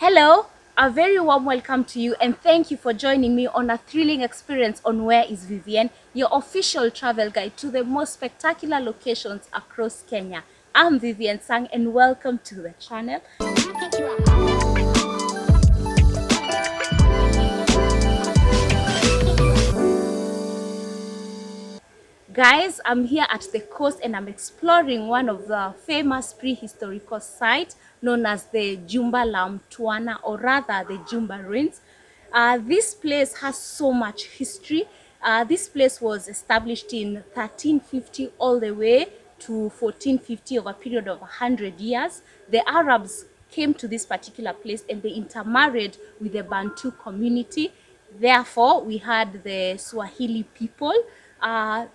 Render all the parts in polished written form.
Hello, a very warm welcome to you and thank you for joining me on a thrilling experience on Where is Vivienne, your official travel guide to the most spectacular locations across Kenya. I'm Vivienne Sang and welcome to the channel. Guys, I'm here at the coast and I'm exploring one of the famous prehistorical sites known as the Jumba la Mtwana, or rather the Jumba Ruins. This place has so much history. This place was established in 1350 all the way to 1450, over a period of 100 years. The Arabs came to this particular place and they intermarried with the Bantu community. Therefore, we had the Swahili people.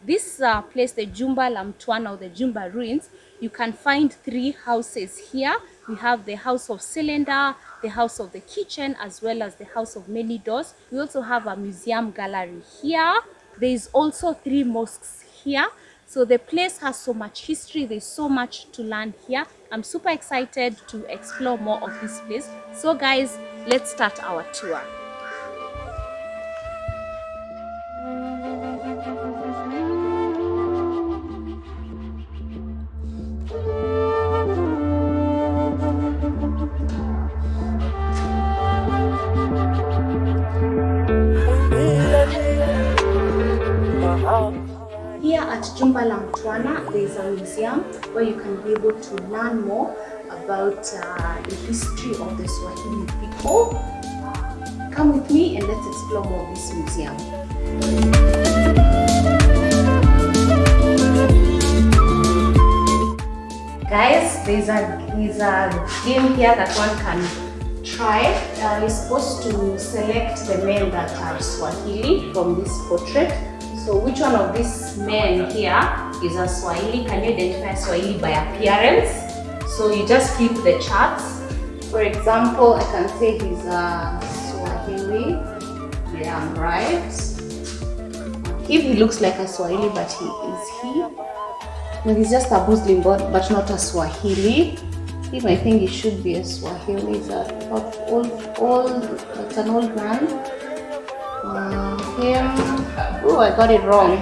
This place, the Jumba la Mtwana, or the Jumba Ruins, you can find three houses here. We have the House of Cylinder, the House of the Kitchen, as well as the House of Many Doors. We also have a museum gallery here. There is also three mosques here. So the place has so much history. There's so much to learn here. I'm super excited to explore more of this place. So guys, let's start our tour. Here at Jumba la Mtwana, there is a museum where you can be able to learn more about the history of the Swahili people. Come with me and let's explore more of this museum. Guys, there's a game here that one can try. You're supposed to select the men that are Swahili from this portrait. So which one of these men here is a Swahili? Can you identify Swahili by appearance? So you just flip the charts. For example, I can say he's a Swahili. Yeah, I'm right. If he looks like a Swahili, but he? No, he's just a Muslim, but not a Swahili. Him, I think he should be a Swahili. He's an old man. Oh, I got it wrong.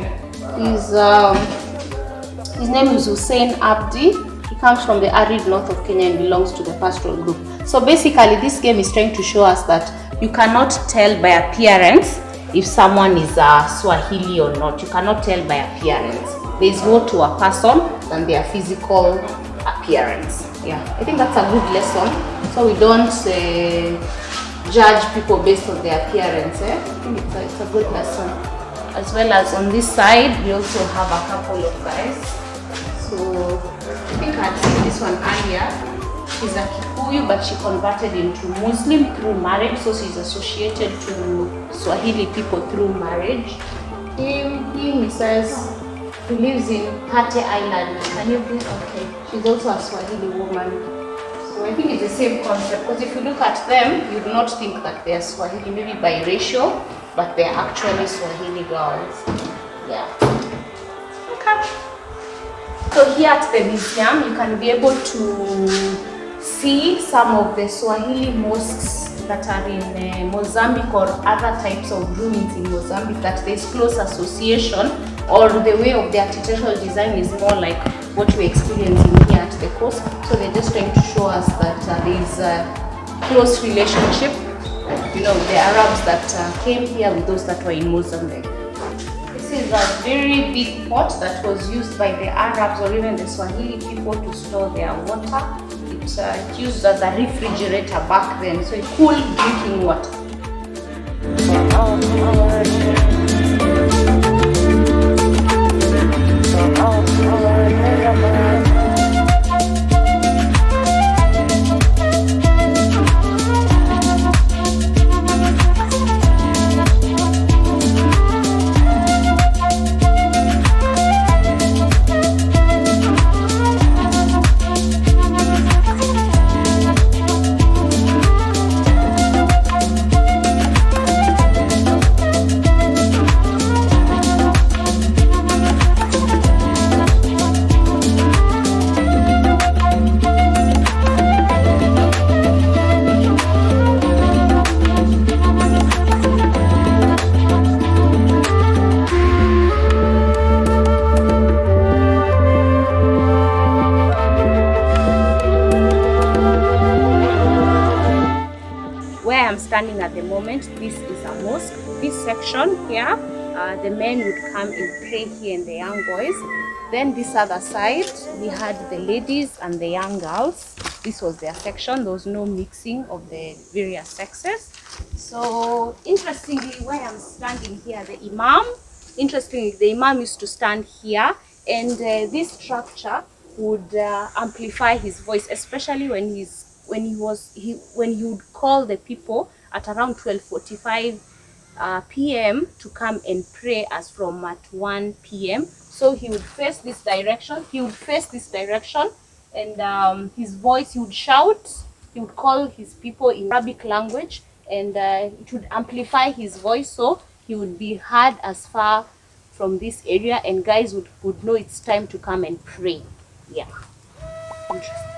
His name is Hussein Abdi. He comes from the arid north of Kenya and belongs to the pastoral group. So basically, this game is trying to show us that you cannot tell by appearance if someone is a Swahili or not. You cannot tell by appearance. There is more to a person than their physical appearance. Yeah, I think that's a good lesson. So we don't judge people based on their appearance. I think it's a good lesson. As well as on this side, we also have a couple of guys. So I think I'd seen this one earlier. She's a Kikuyu, but she converted into Muslim through marriage. So she's associated to Swahili people through marriage. He says he lives in Pate Island. Can you be okay? She's also a Swahili woman. So I think it's the same concept, because if you look at them, you do not think that they are Swahili, maybe biracial, but they are actually Swahili girls. Yeah. Okay. So here at the museum, you can be able to see some of the Swahili mosques that are in Mozambique, or other types of ruins in Mozambique, that there is close association, or the way of the architectural design is more like what we're experiencing here at the coast. So they're just trying to show us that there is a close relationship, the Arabs that came here with those that were in Mozambique. This is a very big pot that was used by the Arabs or even the Swahili people to store their water. It's used as a refrigerator back then, so it cooled drinking water. I'm standing at the moment, this is a mosque. This section here, the men would come and pray here and the young boys. Then this other side, we had the ladies and the young girls. This was their section. There was no mixing of the various sexes. So interestingly, where I'm standing here, the imam used to stand here, and this structure would amplify his voice, especially when he would call the people at around 12:45 p.m. to come and pray as from at 1 p.m. So he would face this direction. And his voice, he would shout. He would call his people in Arabic language, and it would amplify his voice, so he would be heard as far from this area, and guys would know it's time to come and pray. Yeah. Interesting.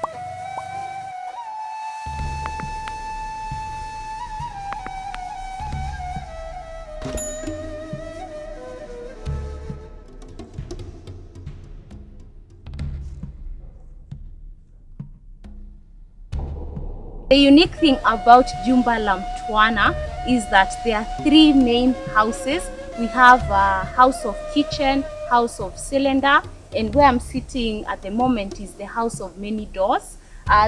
The unique thing about Jumba la Mtwana is that there are three main houses. We have a house of kitchen, house of cylinder, and where I'm sitting at the moment is the house of many doors.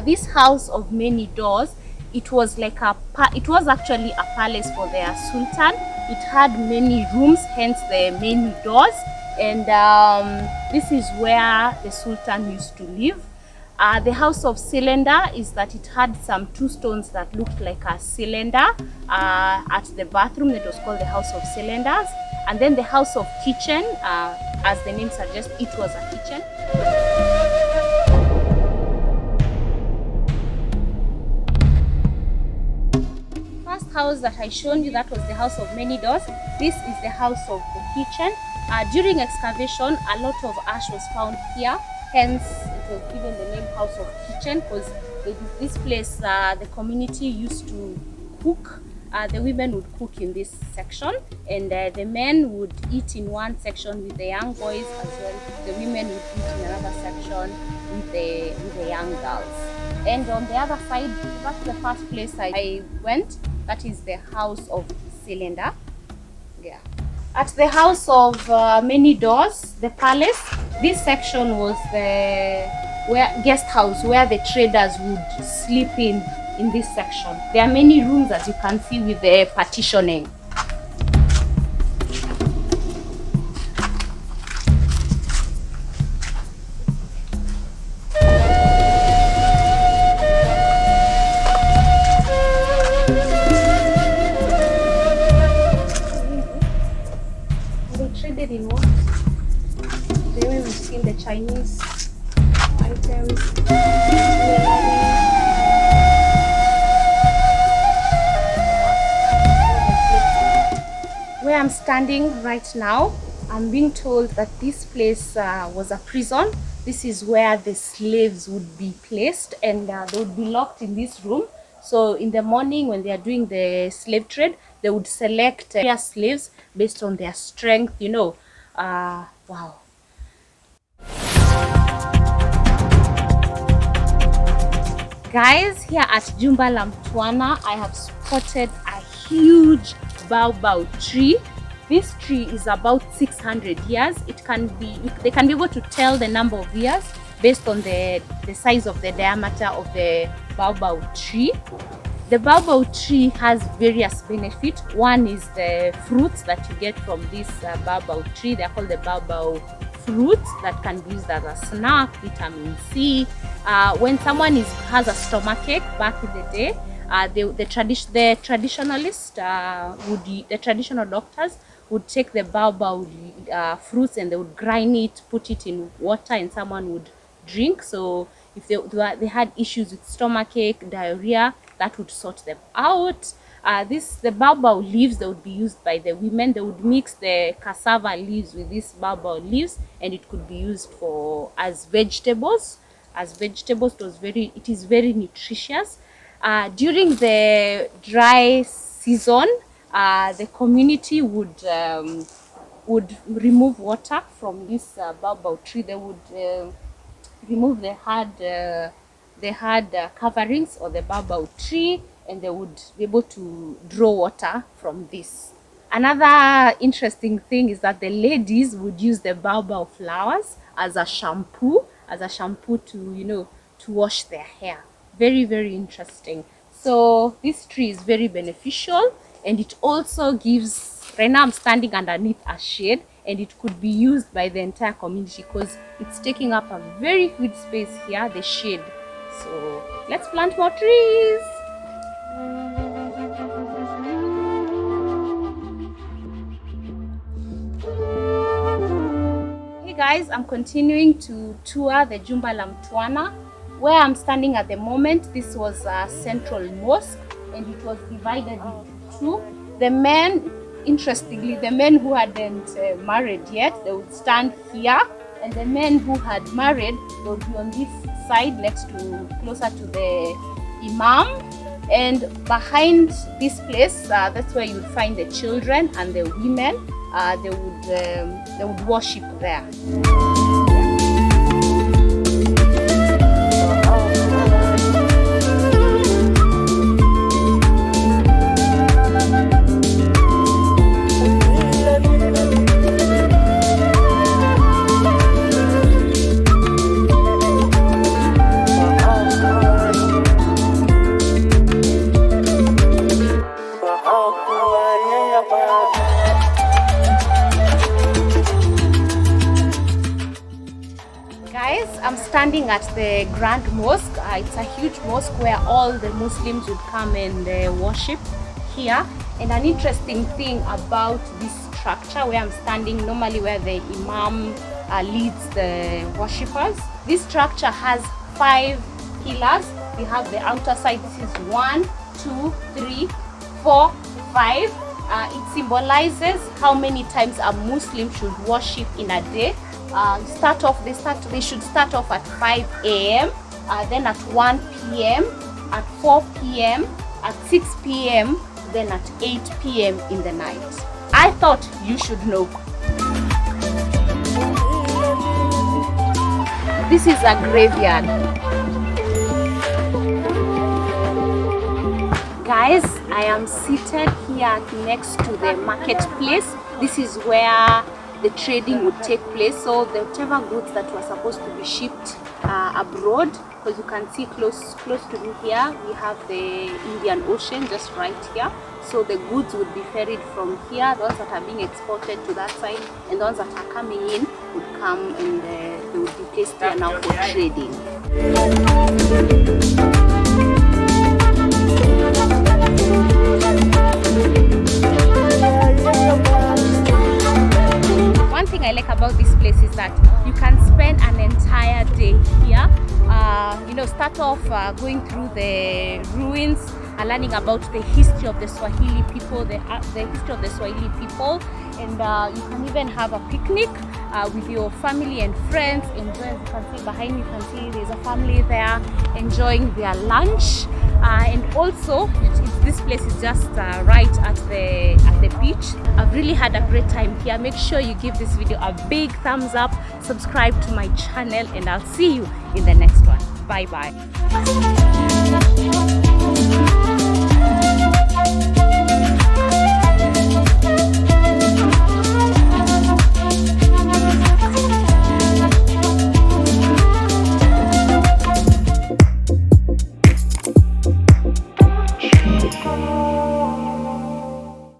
This house of many doors, it was actually a palace for their sultan. It had many rooms, hence the many doors, and this is where the sultan used to live. The house of cylinder is that it had some two stones that looked like a cylinder at the bathroom. That was called the house of cylinders. And then the house of kitchen, as the name suggests, it was a kitchen. First house that I showed you, that was the house of many doors. This is the house of the kitchen. During excavation, a lot of ash was found here. Hence, it was given the name House of Kitchen, because this place, the community used to cook. The women would cook in this section, and the men would eat in one section with the young boys as well. The women would eat in another section with the young girls. And on the other side, that's the first place I went. That is the House of Cylinder. Yeah. At the house of many doors, the palace, this section was the guest house where the traders would sleep in this section. There are many rooms, as you can see, with the partitioning. Traded in what? The way we've seen the Chinese items. Where I'm standing right now, I'm being told that this place was a prison. This is where the slaves would be placed, and they would be locked in this room. So in the morning, when they are doing the slave trade, they would select their slaves based on their strength, you know. Wow. Guys, here at Jumba la Mtwana, I have spotted a huge Baobab tree. This tree is about 600 years. They can be able to tell the number of years based on the size of the diameter of the Baobab tree. The Baobab tree has various benefits. One is the fruits that you get from this Baobab tree. They are called the Baobab fruits that can be used as a snack, vitamin C. When someone has a stomachache back in the day, the traditional doctors would take the Baobab fruits and they would grind it, put it in water, and someone would drink. So if they had issues with stomachache, diarrhea, that would sort them out. The Baobab leaves, they would be used by the women. They would mix the cassava leaves with these Baobab leaves, and it could be used as vegetables. It is very nutritious. During the dry season, the community would remove water from this Baobab tree. They would remove the hard coverings of the Baobab tree, and they would be able to draw water from this. Another interesting thing is that the ladies would use the baobab flowers as a shampoo to, to wash their hair. Very, very interesting. So this tree is very beneficial, and it also gives, right now I'm standing underneath a shade, and it could be used by the entire community because it's taking up a very huge space here, the shade. So let's plant more trees. Hey guys, I'm continuing to tour the Jumba la Mtwana. Where I'm standing at the moment, this was a central mosque, and it was divided into two. The men, interestingly, the men who hadn't married yet, they would stand here, and the men who had married, they would be on this side closer to the imam. And behind this place, that's where you would find the children and the women. They would worship there. Guys, I'm standing at the Grand Mosque. It's a huge mosque where all the Muslims would come and worship here. And an interesting thing about this structure where I'm standing, normally where the imam leads the worshippers, this structure has 5 pillars. We have the outer side. This is 1, 2, 3, 4, 5. It symbolizes how many times a Muslim should worship in a day. They should start off at 5 a.m., then at 1 p.m., at 4 p.m., at 6 p.m., then at 8 p.m. in the night. I thought you should know. This is a graveyard. Guys, I am seated here next to the marketplace. This is where the trading would take place. So whatever goods that were supposed to be shipped abroad, because you can see close to me here, we have the Indian Ocean just right here. So the goods would be ferried from here, the ones that are being exported to that side, and the ones that are coming in would come and they would be placed here now for trading. One thing I like about this place is that you can spend an entire day here. Start off going through the ruins, learning about the history of the Swahili people, the history of the Swahili people, and you can even have a picnic with your family and friends. Enjoy. As you can see behind me, you can see there's a family there enjoying their lunch, and also this place is just right at the beach. I've really had a great time here. Make sure you give this video a big thumbs up, subscribe to my channel, and I'll see you in the next one. Bye bye.